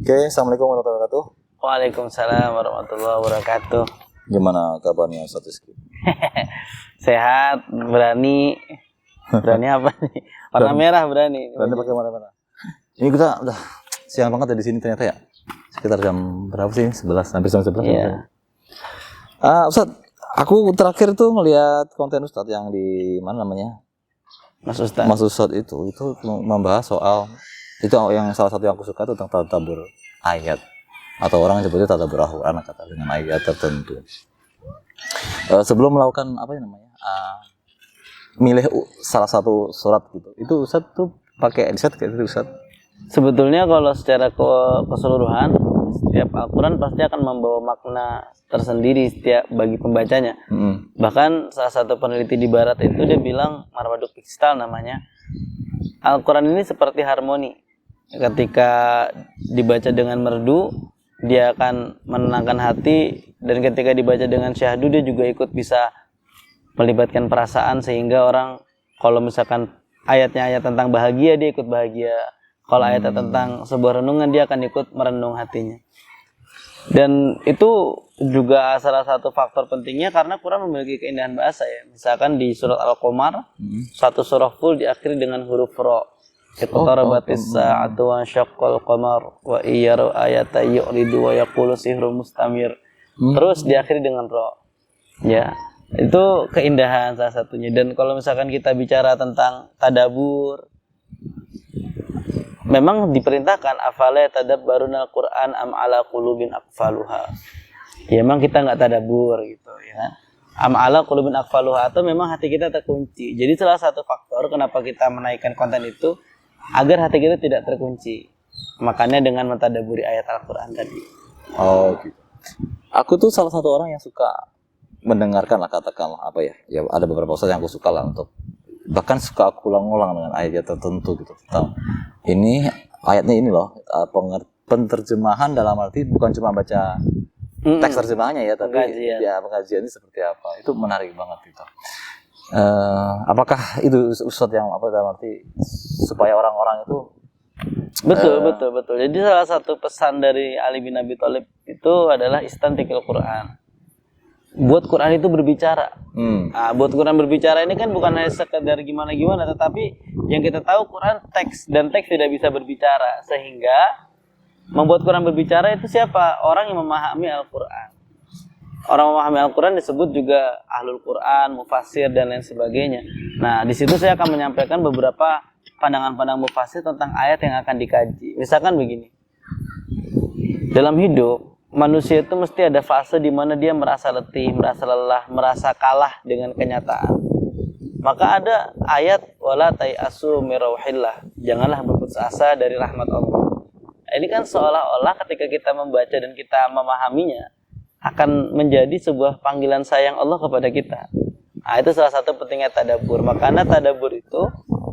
Oke, assalamualaikum warahmatullahi wabarakatuh. Waalaikumsalam warahmatullahi wabarakatuh. Gimana kabarnya Ustaz Rizky? Sehat, berani apa nih? Warna merah berani. Berani pakai warna merah. Ini kita udah siang banget ya di sini ternyata ya. Sekitar jam berapa sih? 11, hampir jam 11. Iya. Ustaz, aku terakhir tuh ngelihat konten Ustaz yang di mana namanya? Mas Ustaz. Mas Ustaz itu membahas soal itu yang salah satu yang aku suka itu tentang tadabbur ayat atau orang yang sebutnya tadabbur Al-Qur'an kata dengan ayat tertentu. Sebelum melakukan apa namanya? Milih salah satu surat gitu. Itu Ustaz tuh pakai riset kayak gitu Ustaz. Sebetulnya kalau secara keseluruhan setiap Al-Quran pasti akan membawa makna tersendiri setiap bagi pembacanya. Bahkan salah satu peneliti di Barat itu dia bilang, Marwaduk Pikstal namanya, Al-Quran ini seperti harmoni. Ketika dibaca dengan merdu, dia akan menenangkan hati, dan ketika dibaca dengan syahdu dia juga ikut bisa melibatkan perasaan, sehingga orang kalau misalkan ayatnya ayat tentang bahagia, dia ikut bahagia. Kalau ayatnya tentang sebuah renungan, dia akan ikut merenung hatinya. Dan itu juga salah satu faktor pentingnya karena Quran memiliki keindahan bahasa ya. Misalkan di surat Al-Qamar, satu surah full diakhiri dengan huruf ra. Iqtarabatis sa'atu wa syaqqal qamar wa iyyaru ayata yu'ridu wa yaqulu sihrun mustamir. Terus diakhiri dengan ra. Ya. Itu keindahan salah satunya. Dan kalau misalkan kita bicara tentang tadabbur, memang diperintahkan afala tadabbarunal Qur'an am ala qulubin aqfaluha. Ya memang kita enggak tadabbur gitu ya. Am ala qulubin aqfaluha, atau memang hati kita terkunci. Jadi salah satu faktor kenapa kita menaikkan konten itu agar hati kita tidak terkunci. Makanya dengan mentadabburi ayat Al-Qur'an tadi. Oh gitu. Aku tuh salah satu orang yang suka mendengarkan lah katakanlah apa ya. Ya ada beberapa ustaz yang aku suka lah untuk bahkan suka aku ulang-ulang dengan ayat tertentu gitu. Ini ayatnya ini loh, penterjemahan dalam arti bukan cuma baca teks terjemahannya ya, tapi pengajian ini seperti apa. Itu menarik banget gitu. Apakah itu Ustaz yang apa dalam arti supaya orang-orang itu betul. Jadi salah satu pesan dari Ali bin Abi Thalib itu adalah istantikil Quran. Buat Quran itu berbicara. Buat Quran berbicara ini kan bukan hanya sekedar gimana-gimana, tetapi yang kita tahu Quran teks, dan teks tidak bisa berbicara, sehingga membuat Quran berbicara itu siapa? Orang yang memahami Al-Quran. Orang memahami Al-Quran disebut juga Ahlul Quran, Mufassir, dan lain sebagainya. Nah, di situ saya akan menyampaikan beberapa pandangan-pandangan Mufassir tentang ayat yang akan dikaji. Misalkan begini, dalam hidup manusia itu mesti ada fase di mana dia merasa letih, merasa lelah, merasa kalah dengan kenyataan. Maka ada ayat wala tayasu min rauhillah, janganlah berputus asa dari rahmat Allah. Ini kan seolah-olah ketika kita membaca dan kita memahaminya akan menjadi sebuah panggilan sayang Allah kepada kita. Nah, itu salah satu pentingnya tadabbur. Makanya tadabbur itu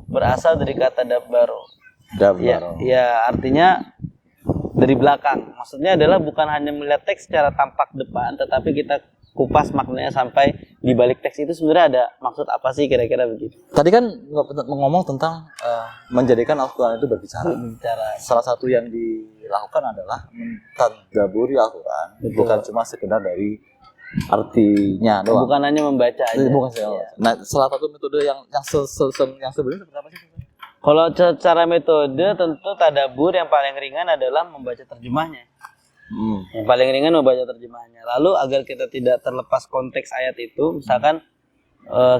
berasal dari kata dabbaru. Ya, artinya dari belakang. Maksudnya adalah bukan hanya melihat teks secara tampak depan, tetapi kita kupas maknanya sampai di balik teks itu sebenarnya ada maksud apa sih, kira-kira begitu. Tadi kan ngomong tentang menjadikan Al-Quran itu berbicara. Salah satu yang dilakukan adalah mentadabburi Al-Quran. Bukan cuma sekedar dari artinya doang. Bukan hanya membaca aja. Nah, salah satu metode yang sebenarnya seperti apa sih? Kalau secara metode tentu tadabbur yang paling ringan adalah membaca terjemahnya. Yang paling ringan membaca terjemahnya. Lalu agar kita tidak terlepas konteks ayat itu, misalkan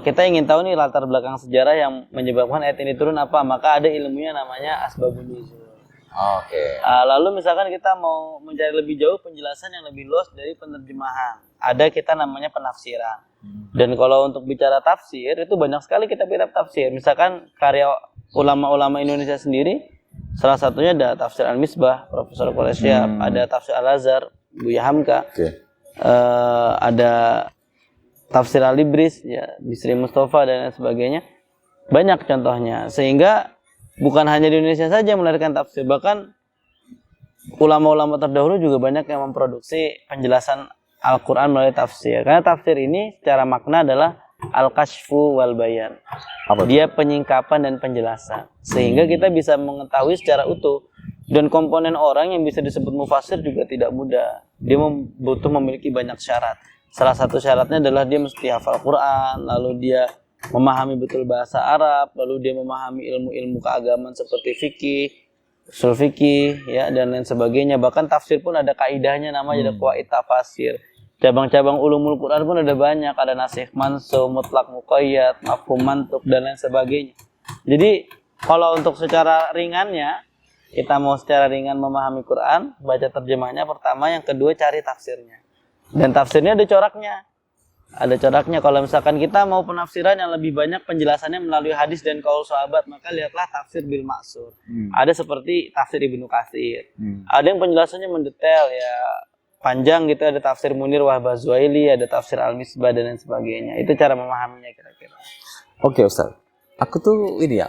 kita ingin tahu nih latar belakang sejarah yang menyebabkan ayat ini turun apa, maka ada ilmunya namanya asbabun nuzul. Lalu misalkan kita mau mencari lebih jauh penjelasan yang lebih luas dari penerjemahan, ada kita namanya penafsiran. Dan kalau untuk bicara tafsir itu banyak sekali kitab-kitab tafsir. Misalkan karya ulama-ulama Indonesia sendiri, salah satunya ada Tafsir Al-Misbah, Profesor Quraisyab, ada Tafsir Al-Azhar, Buya Hamka, ada Tafsir Al-Ibris, ya, Bisri Mustafa, dan lain sebagainya. Banyak contohnya. Sehingga bukan hanya di Indonesia saja yang melahirkan tafsir, bahkan ulama-ulama terdahulu juga banyak yang memproduksi penjelasan Al-Quran melalui tafsir. Karena tafsir ini secara makna adalah al-kashfu wal bayan. Dia penyingkapan dan penjelasan. Sehingga kita bisa mengetahui secara utuh Dan komponen orang yang bisa disebut mufassir juga tidak mudah. Dia butuh memiliki banyak syarat. Salah satu syaratnya adalah dia mesti hafal Quran, lalu dia memahami betul bahasa Arab, lalu dia memahami ilmu-ilmu keagamaan seperti fikih, usul fikih, ya, dan lain sebagainya. Bahkan tafsir pun ada kaidahnya, namanya ada qawaid tafsir. Cabang-cabang ulumul Quran pun ada banyak, ada nasikh mansukh, mutlak muqayyad, mafhum mantuk, dan lain sebagainya. Jadi kalau untuk secara ringannya, kita mau secara ringan memahami Quran, baca terjemahnya pertama, yang kedua cari tafsirnya. Dan tafsirnya ada coraknya. Ada coraknya. Kalau misalkan kita mau penafsiran yang lebih banyak penjelasannya melalui hadis dan qaul sahabat, maka lihatlah tafsir bil ma'sur. Ada seperti tafsir Ibnu Katsir. Ada yang penjelasannya mendetail, ya panjang gitu, ada tafsir Munir Wahab Az-Zuhaili, ada tafsir Al-Misbah dan lain sebagainya. Itu cara memahaminya kira-kira. Oke Ustaz. Aku tuh ini ya,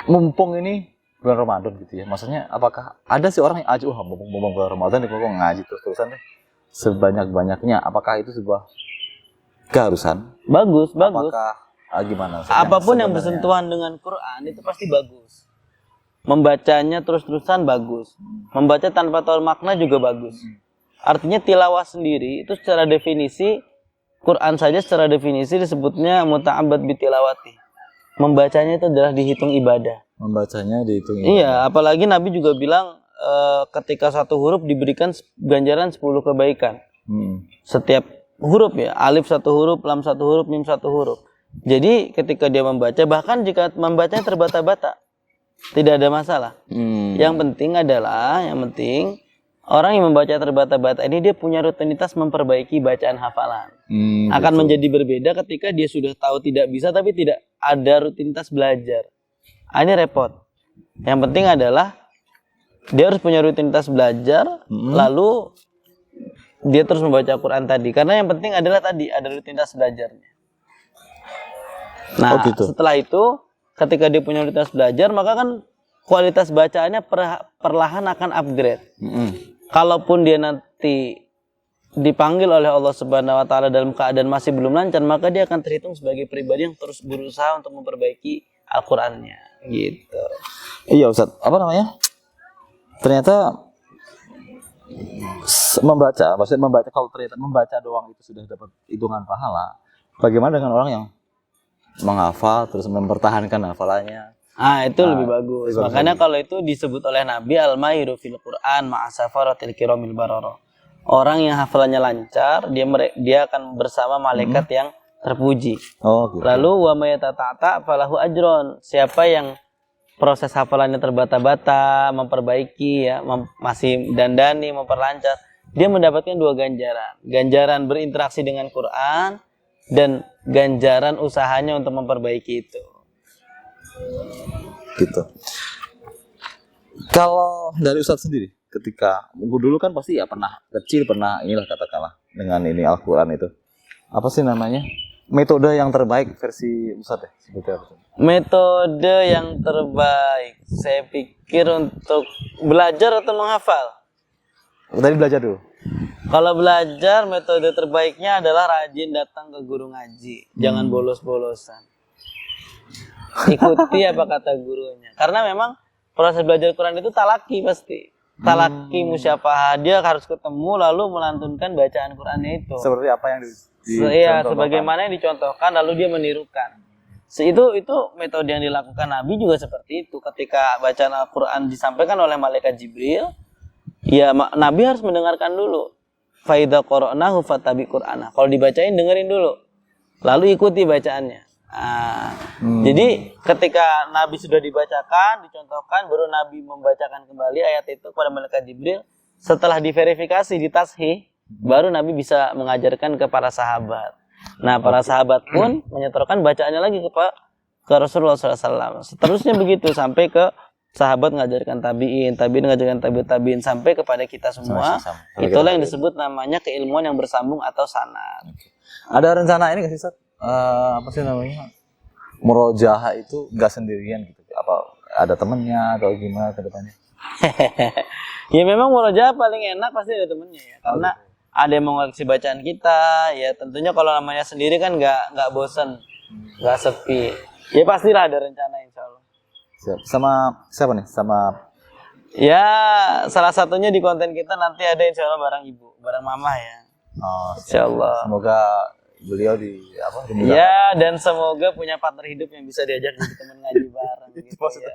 mumpung ini bulan Ramadan gitu ya. Maksudnya apakah ada sih orang yang mumpung bulan Ramadan kok ngaji terus-terusan deh sebanyak-banyaknya, apakah itu sebuah keharusan? Bagus. Apakah gimana? Apapun yang bersentuhan dengan Quran itu pasti bagus. Membacanya terus-terusan bagus. Membaca tanpa tahu makna juga bagus. Artinya tilawah sendiri itu secara definisi, Quran saja secara definisi disebutnya muta'abbad bitilawati. Membacanya itu adalah dihitung ibadah. Membacanya dihitung ibadah. Iya, apalagi Nabi juga bilang ketika satu huruf diberikan ganjaran 10 kebaikan. Setiap huruf ya, alif satu huruf, lam satu huruf, mim satu huruf. Jadi ketika dia membaca, bahkan jika membacanya terbata-bata, tidak ada masalah. Yang penting orang yang membaca terbata-bata ini dia punya rutinitas memperbaiki bacaan hafalan. Akan menjadi berbeda ketika dia sudah tahu tidak bisa tapi tidak ada rutinitas belajar. Ini repot. Yang penting adalah dia harus punya rutinitas belajar, lalu dia terus membaca Quran tadi. Karena yang penting adalah tadi ada rutinitas belajarnya. Nah, setelah itu ketika dia punya rutinitas belajar, maka kan kualitas bacaannya perlahan akan upgrade. Kalaupun dia nanti dipanggil oleh Allah Subhanahu wa taala dalam keadaan masih belum lancar, maka dia akan terhitung sebagai pribadi yang terus berusaha untuk memperbaiki Al-Qur'annya, gitu. Iya, Ustaz. Apa namanya? Ternyata kalau ternyata membaca doang itu sudah dapat hitungan pahala. Bagaimana dengan orang yang menghafal terus mempertahankan hafalannya? Itu lebih bagus. Makanya kalau itu disebut oleh Nabi al-mahiru fil Quran ma'asafaratil kiramil barara. Orang yang hafalannya lancar, dia akan bersama malaikat yang terpuji. Gitu. Lalu wa may tata'ta falahu ajron. Siapa yang proses hafalannya terbata-bata, memperbaiki ya, masih dandani, memperlancar, dia mendapatkan 2 ganjaran. Ganjaran berinteraksi dengan Quran dan ganjaran usahanya untuk memperbaiki itu. Gitu. Kalau dari Ustadz sendiri, ketika dulu kan pasti ya pernah kecil, pernah inilah katakanlah dengan ini Al-Quran itu, apa sih namanya, metode yang terbaik versi Ustadz ya? Seperti apa? Metode yang terbaik, saya pikir untuk belajar atau menghafal. Tadi belajar dulu. Kalau belajar, metode terbaiknya adalah rajin datang ke guru ngaji, jangan bolos-bolosan. Ikuti apa kata gurunya. Karena memang proses belajar Quran itu talaki pasti. Talaki musyafahah, dia harus ketemu lalu melantunkan bacaan Qurannya itu. Seperti apa yang sebagaimana yang dicontohkan lalu dia menirukan. Itu metode yang dilakukan Nabi juga seperti itu. Ketika bacaan Al-Quran disampaikan oleh malaikat Jibril, ya Nabi harus mendengarkan dulu. Fa idza qara'nahu fattabi Qur'ana. Kalau dibacain dengerin dulu. Lalu ikuti bacaannya. Jadi ketika Nabi sudah dibacakan, dicontohkan, baru Nabi membacakan kembali ayat itu kepada malaikat Jibril. Setelah diverifikasi, ditashih, baru Nabi bisa mengajarkan ke para sahabat. Nah, para sahabat pun menyetorkan bacaannya lagi ke Rasulullah SAW. Seterusnya begitu sampai ke sahabat ngajarkan tabiin ngajarkan tabiin sampai kepada kita semua. Itulah yang disebut namanya keilmuan yang bersambung atau sanad. Ada rencana ini nggak sih, Ustaz? Apa sih namanya? Murojaah itu nggak sendirian gitu? Apa ada temennya atau gimana ke depannya? Ya memang murojaah paling enak pasti ada temennya ya, karena ada yang mengoleksi bacaan kita, ya tentunya kalau namanya sendiri kan nggak bosan, nggak sepi. Ya pastilah ada rencana insya Allah. Siap. Sama siapa nih? Sama Ya, salah satunya di konten kita nanti ada insya Allah barang ibu, barang mama ya. Oh, Insya Allah. semoga beliau dimudahkan. Ya, dan semoga punya partner hidup yang bisa diajak jadi teman ngaji bareng. Gitu, ya.